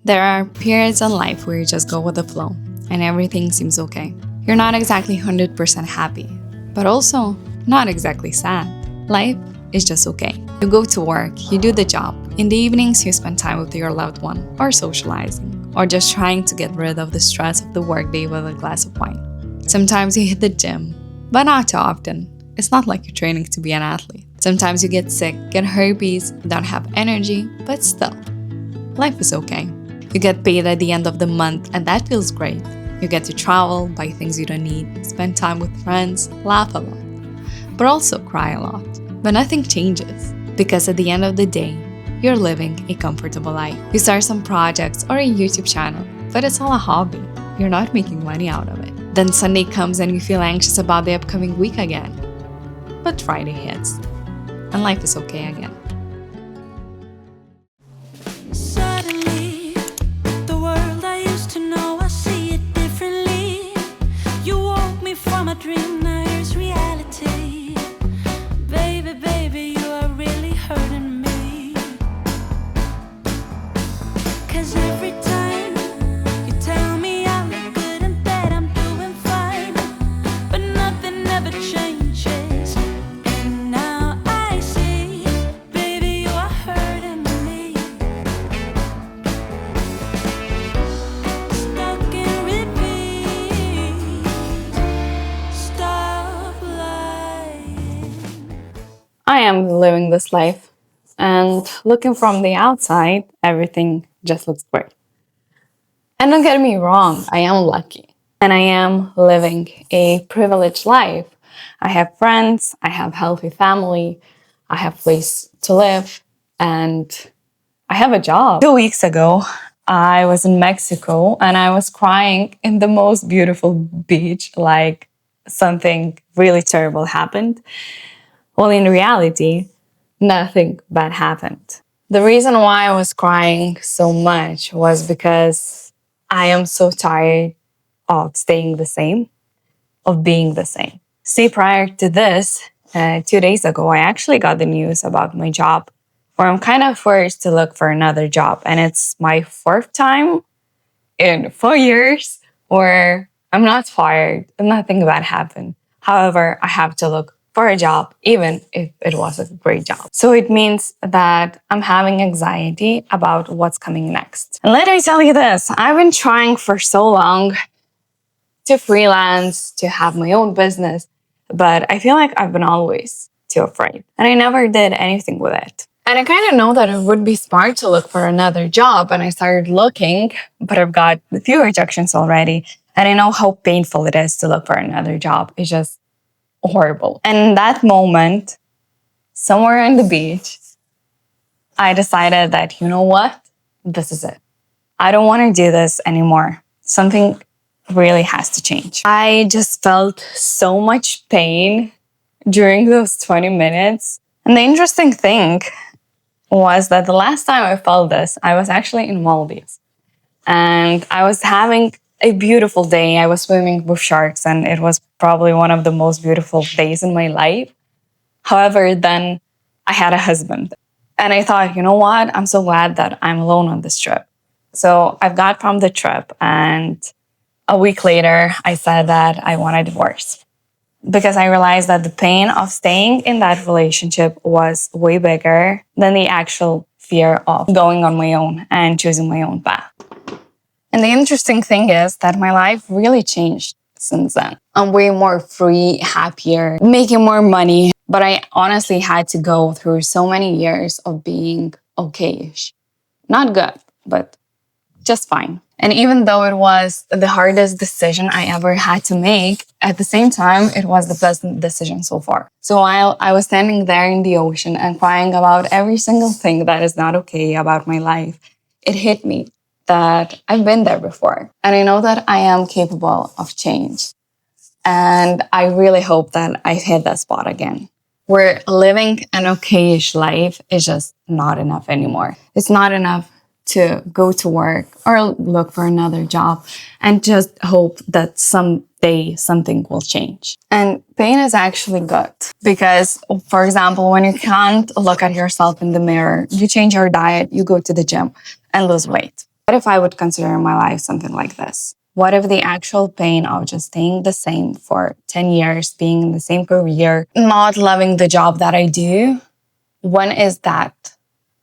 There are periods in life where you just go with the flow and everything seems okay. You're not exactly 100% happy, but also not exactly sad. Life is just okay. You go to work, you do the job. In the evenings, you spend time with your loved one, or socializing, or just trying to get rid of the stress of the workday with a glass of wine. Sometimes you hit the gym, but not too often. It's not like you're training to be an athlete. Sometimes you get sick, get herpes, don't have energy, but still, life is okay. You get paid at the end of the month, and that feels great. You get to travel, buy things you don't need, spend time with friends, laugh a lot, but also cry a lot. But nothing changes, because at the end of the day, you're living a comfortable life. You start some projects or a YouTube channel, but it's all a hobby. You're not making money out of it. Then Sunday comes and you feel anxious about the upcoming week again. But Friday hits, and life is okay again. Suddenly, the world I used to know, I see it differently. You woke me from a dream, now here's reality. Baby, baby, you are really hurting me. 'Cause every time you tell me I look good and that I'm doing fine, but nothing ever changes. And now I see, baby, you are hurting me. Stuck in repeat. Stop lying. I am living this life, and looking from the outside, everything just looks great. And don't get me wrong, I am lucky, and I am living a privileged life. I have friends, I have healthy family, I have place to live, and I have a job. 2 weeks ago, I was in Mexico and I was crying in the most beautiful beach, like something really terrible happened. Well, in reality, nothing bad happened. The reason why I was crying so much was because I am so tired of staying the same, of being the same. See, prior to this, 2 days ago, I actually got the news about my job, where I'm kind of forced to look for another job. And it's my fourth time in 4 years where I'm not fired and nothing bad happened. However, I have to look for a job, even if it was a great job. So it means that I'm having anxiety about what's coming next. And let me tell you this, I've been trying for so long to freelance, to have my own business, but I feel like I've been always too afraid. And I never did anything with it. And I kind of know that it would be smart to look for another job. And I started looking, but I've got a few rejections already. And I know how painful it is to look for another job. It's just horrible. And in that moment, somewhere on the beach, I decided that, you know what? This is it. I don't want to do this anymore. Something really has to change. I just felt so much pain during those 20 minutes. And the interesting thing was that the last time I felt this, I was actually in Maldives. And I was having a beautiful day. I was swimming with sharks, and it was probably one of the most beautiful days in my life. However, then I had a husband. And I thought, you know what? I'm so glad that I'm alone on this trip. So I got from the trip, and a week later, I said that I want a divorce. Because I realized that the pain of staying in that relationship was way bigger than the actual fear of going on my own and choosing my own path. And the interesting thing is that my life really changed since then. I'm way more free, happier, making more money. But I honestly had to go through so many years of being okay-ish. Not good, but just fine. And even though it was the hardest decision I ever had to make, at the same time, it was the best decision so far. So while I was standing there in the ocean and crying about every single thing that is not okay about my life, it hit me that I've been there before. And I know that I am capable of change. And I really hope that I hit that spot again. Where living an okay-ish life is just not enough anymore. It's not enough to go to work or look for another job and just hope that someday something will change. And pain is actually good because, for example, when you can't look at yourself in the mirror, you change your diet, you go to the gym and lose weight. What if I would consider my life something like this? What if the actual pain of just staying the same for 10 years, being in the same career, not loving the job that I do, when is that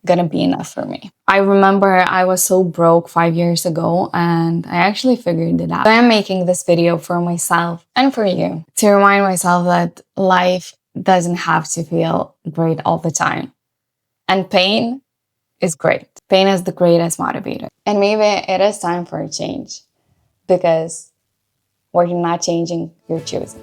gonna be enough for me? I remember I was so broke 5 years ago and I actually figured it out. So I'm making this video for myself and for you to remind myself that life doesn't have to feel great all the time. And pain is great. Pain is the greatest motivator. And maybe it is time for a change because what you're not changing, you're choosing.